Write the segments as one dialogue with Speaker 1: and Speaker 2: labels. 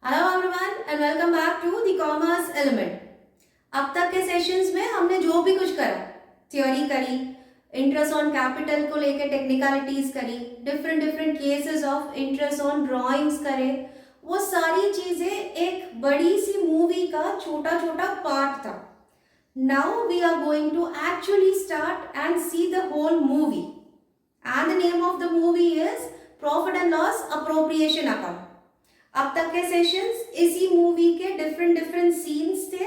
Speaker 1: Hello everyone and welcome back to the commerce element. अब तक के सेशंस में हमने जो भी कुछ करा, थ्योरी करी, इंटरेस्ट ऑन कैपिटल को लेके टेक्निकलिटीज करी, different different cases of interest on drawings करे, वो सारी चीजें एक बड़ी सी मूवी का छोटा छोटा पार्ट था। Now we are going to actually start and see the whole movie and the name of the movie is profit and loss appropriation account. अब तक के सेशंस इसी मूवी के डिफरेंट डिफरेंट सीन्स थे।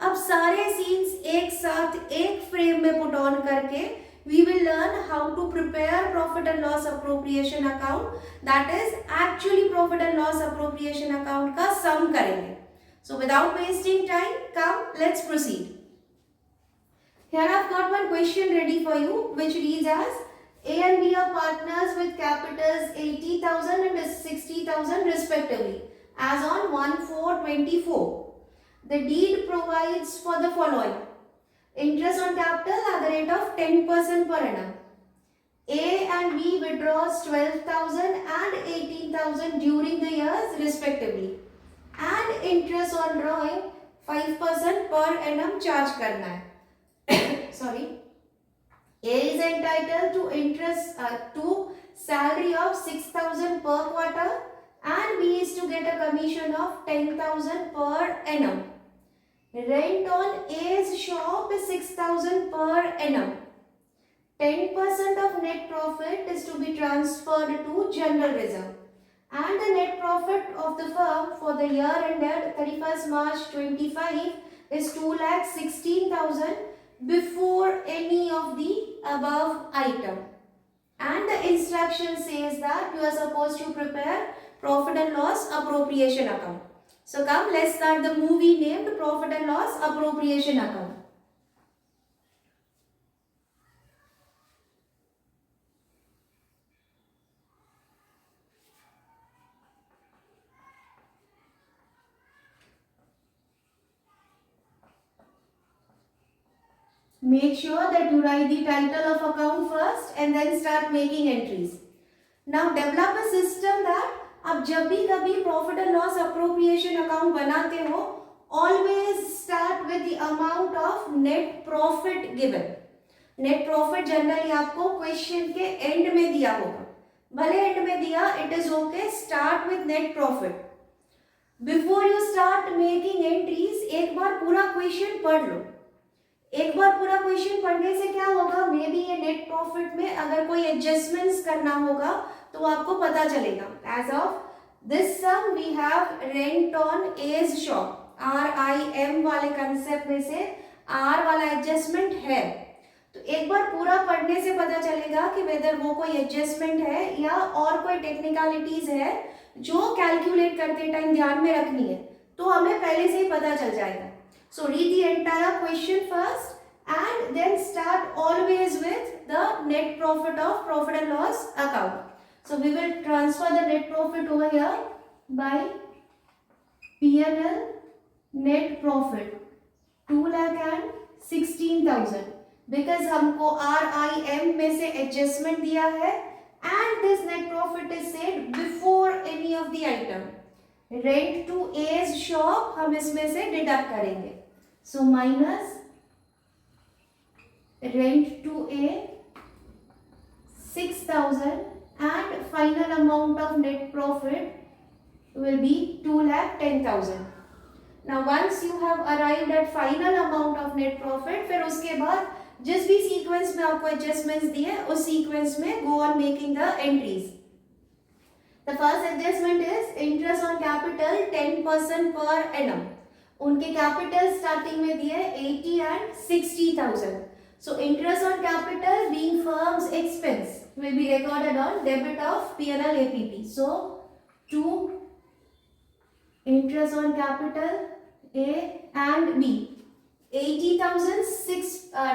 Speaker 1: अब सारे सीन्स एक साथ एक फ्रेम में पुट ऑन करके we will learn how to prepare profit and loss appropriation account, that is actually profit and loss appropriation account का सम करेंगे। So without wasting time, come let's proceed. Here I've got one question ready for you which reads as A and B are partners with capitals 80,000 and 60,000 respectively as on 1/4/24. The deed provides for the following. Interest on capital at the rate of 10% per annum. A and B withdraws 12,000 and 18,000 during the years respectively. And interest on drawing 5% per annum charge करना है. Sorry. A is entitled to interest to salary of 6,000 per quarter and B is to get a commission of 10,000 per annum. Rent on A's shop is 6,000 per annum. 10% of net profit is to be transferred to general reserve. And the net profit of the firm for the year ended 31st March 25 is 2,16,000 before any of the above item. And the instruction says that you are supposed to prepare profit and loss appropriation account. So come, let's start the movie named Profit and Loss Appropriation Account. Make sure that you write the title of account first and then start making entries. Now develop a system that आप जब भी कभी profit and loss appropriation account बनाते हो, always start with the amount of net profit given. Net profit generally आपको question के and में दिया होगा, भले एंड में दिया, it is okay. Start with net profit. Before you start making entries एक बार पूरा क्वेश्चन पढ़ लो. एक बार पूरा क्वेश्चन पढ़ने से क्या होगा, मे बी ये नेट प्रॉफिट में अगर कोई एडजस्टमेंट्स करना होगा तो आपको पता चलेगा. As of this sum we have rent on as shop, RIM वाले कंसेप्ट में से R वाला एडजस्टमेंट है. तो एक बार पूरा पढ़ने से पता चलेगा कि वेदर वो कोई एडजस्टमेंट है या और कोई टेक्निकलिटीज है जो कैलकुलेट करते टाइम ध्यान में रखनी है, तो हमें पहले से ही पता चल जाएगा. So read the entire question first and then start always with the net profit of profit and loss account. So we will transfer the net profit over here by P&L net profit 2,16,000 because हमको RIM में से adjustment दिया है and this net profit is said before any of the item. Rent to A's shop हम इसमें से deduct करेंगे. So minus rent to A 6,000 and final amount of net profit will be 2,10,000. Now once you have arrived at final amount of net profit, फिर उसके बाद जिस भी sequence में आपको एडजस्टमेंट्स दिए उस सीक्वेंस में go on making the entries. The first adjustment is interest on capital 10% per annum. उनके कैपिटल स्टार्टिंग में दिए 80 and 60,000. So interest on capital being firm's expense will be recorded on debit of P&L APP. So to interest on capital A and B 80,000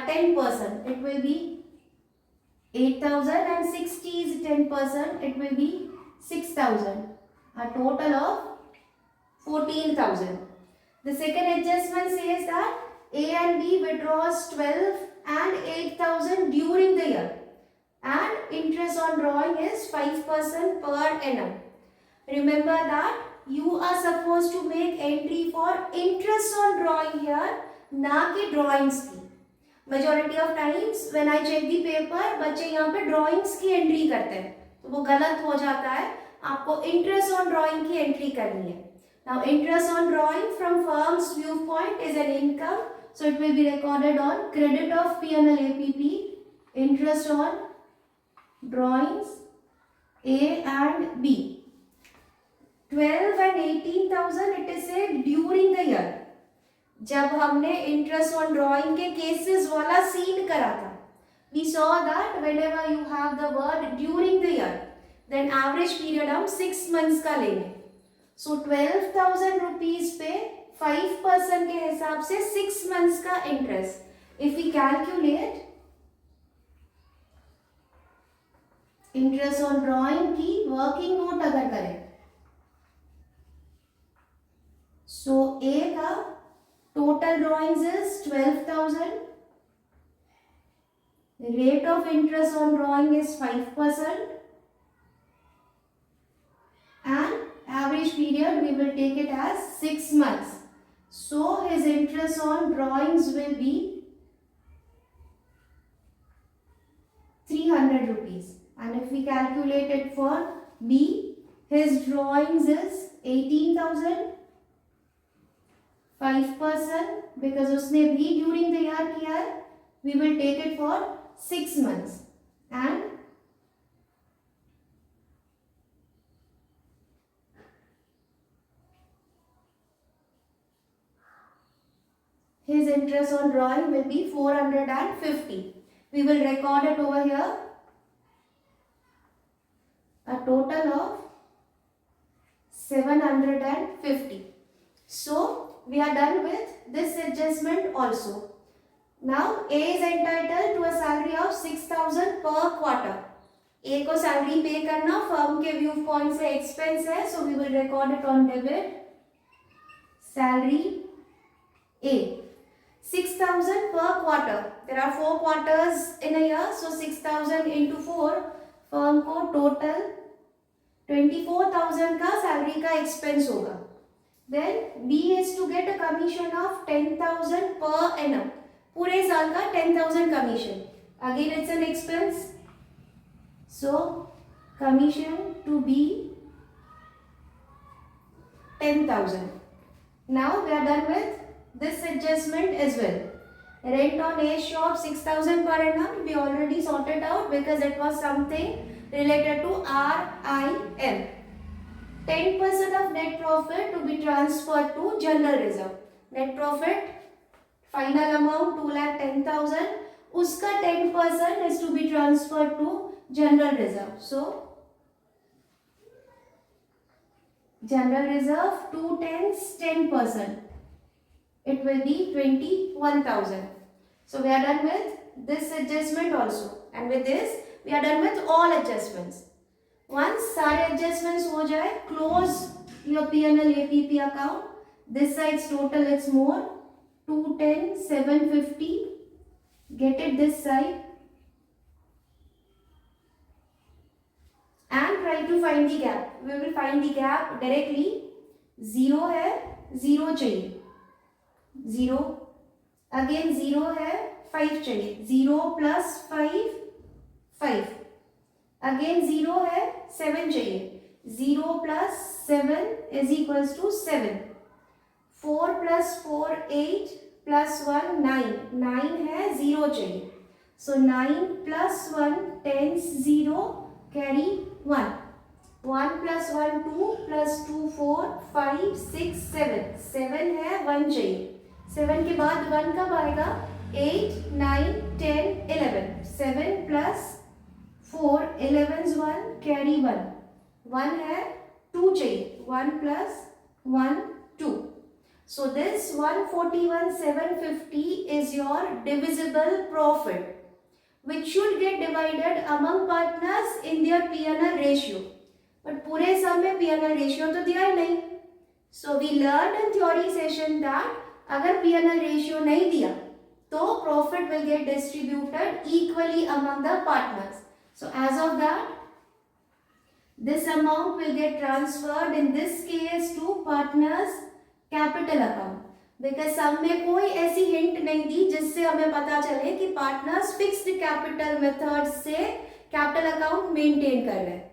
Speaker 1: 10%, it will be 8,000 and 60 is 10%, it will be 6,000, a total of 14,000. The second adjustment says that A and B withdraws 12 and 8,000 during the year and interest on drawing is 5% per annum. Remember that you are supposed to make entry for interest on drawing here, ना कि drawings की. Majority of times when I check the paper, बच्चे यहाँ पे drawings की entry करते हैं, तो वो गलत हो जाता है. आपको interest on drawing की entry करनी है. Now interest on drawing from firm's viewpoint is an income, so it will be recorded on credit of P&L APP, interest on drawings A and B. 12 and 18,000 it is said during the year. जब हमने interest on drawing के cases वाला scene करा था, we saw that whenever you have the word during the year, then average period हम 6 months का लेंगे. So 12,000 rupees पे 5% के हिसाब से 6 months का interest. If we calculate interest on drawing की working note अगर करें, so A का total drawings is 12,000. Rate of interest on drawing is 5%. And average period we will take it as 6 months. So his interest on drawings will be 300 rupees. And if we calculate it for B, his drawings is 18,000. 5% because उसने भी during the year किया है, we will take it for 6 months and his interest on drawing will be 450. We will record it over here, a total of 750. So we are done with this adjustment also. Now A is entitled to a salary of 6,000 per quarter. A को salary pay करना firm के view point से expense है, so we will record it on debit. Salary A 6,000 per quarter. There are 4 quarters in a year, so 6,000 into 4, firm को total 24,000 का salary का expense होगा. Then B is to get a commission of 10,000 per annum. पूरे साल का 10,000 commission. Again it's an expense. So commission to be 10,000. Now we are done with this adjustment as well. Rent on A shop 6,000 per annum. We already sorted out because it was something related to RIM. 10% of net profit to be transferred to general reserve. Net profit final amount 2,10,000. उसका 10% is to be transferred to general reserve. So general reserve 2 tenths 10%. It will be 21,000. So we are done with this adjustment also, and with this we are done with all adjustments. Once सारे adjustments हो जाए, close your P&L APP account. This side's total it's more 210 750. Get it this side and try to find the gap. We will find the gap directly. 0 है, 0 चाहिए. 0 again 0 है, 5 चाहिए. 0 plus 5 5. Again 0 है, 7 चाहिए. 0 plus 7 is equals to 7. 4 plus 4 8 plus 1 9. 9 है, 0 चाहिए. So 9 plus 1 10 0 carry 1. 1 plus 1 2 plus 2 4 5 6 7. 7 है, 1 चाहिए. 7 के बाद 1 कब आएगा? 8 9 10 11. 7 plus 4 11's 1 carry 1. 1 है, 2 चाहिए. 1 plus 1 2. So this 141,750 is your divisible profit, which should get divided among partners in their P&L ratio. But पूरे सब में P&L ratio तो दिया ही नहीं. So we learned in theory session that अगर P&L ratio नहीं दिया तो profit will get distributed equally among the partners. So as of that, This amount will get transferred in this case to partners capital account. Because सब में कोई ऐसी hint नहीं दी जिससे हमें पता चले कि पार्टनर्स फिक्स्ड कैपिटल मेथड से कैपिटल अकाउंट मेंटेन कर रहे हैं.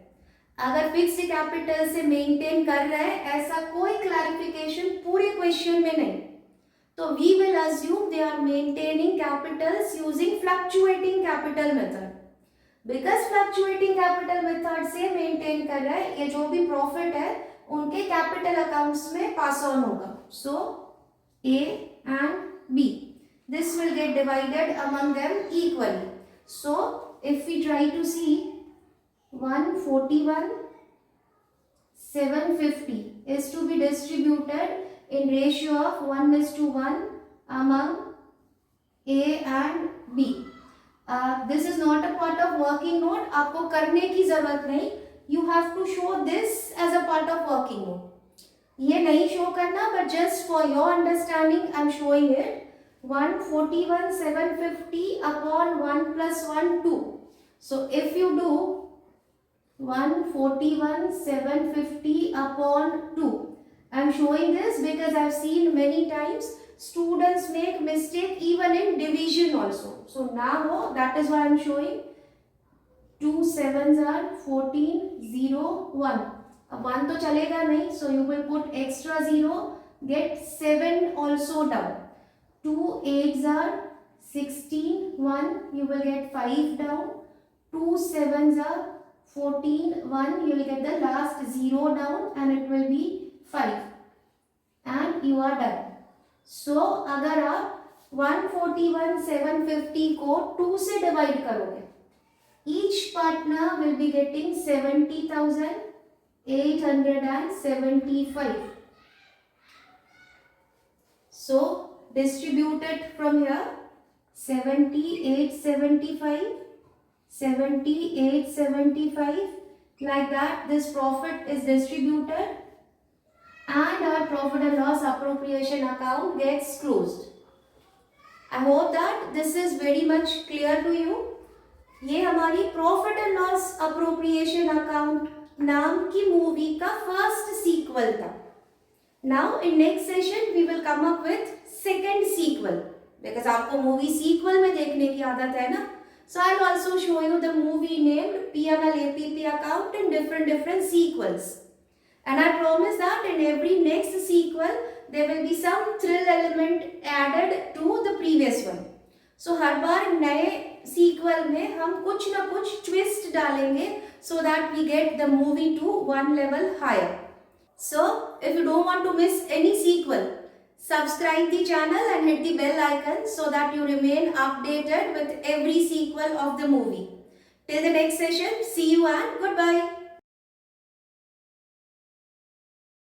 Speaker 1: अगर फिक्स्ड कैपिटल से मेंटेन कर रहे हैं ऐसा कोई क्लैरिफिकेशन पूरे क्वेश्चन में नहीं, तो we will assume they are maintaining capitals using fluctuating capital method. Because fluctuating capital method से मेंटेन कर रहे हैं, ये जो भी प्रॉफिट है उनके कैपिटल अकाउंट्स में पास ऑन होगा. सो A and B, this will get divided among them equally. So if we try to see 141 750 is to be distributed in ratio of 1:1 among A and B. This is not a part of working note. आपको करने की जरूरत नहीं. You have to show this as a part of working note. ये नहीं show करना, but just for your understanding I am showing it. 141 750 upon 1 + 1 2. So if you do 141 750 upon 2, I am showing this because I have seen many times students make mistake even in division also. So now that is why I am showing 2 7s are 14 0 1. अब 1 तो चलेगा नहीं, so you will put extra 0, get 7 also down. 2 8s are 16 1, you will get 5 down. 2 7s are 14 1, you will get the last 0 down and it will be 5 and you are done. So अगर आप 141 750 को 2 से divide करोगे, each partner will be getting 70,875. So distribute it from here. 7875 7875, like that this profit is distributed and our profit and loss appropriation account gets closed. I hope that this is very much clear to you. ये हमारी profit and loss appropriation account नाम की movie का first sequel था. Now in next session we will come up with second sequel, because आपको movie sequel में देखने की आदत है ना. So I will also show you the movie named P&L APP account in different sequels. And I promise that in every next sequel there will be some thrill element added to the previous one. So हर बार नए sequel में हम कुछ ना कुछ twist डालेंगे so that we get the movie to one level higher. So if you don't want to miss any sequel, subscribe the channel and hit the bell icon so that you remain updated with every sequel of the movie. Till the next session, see you and goodbye.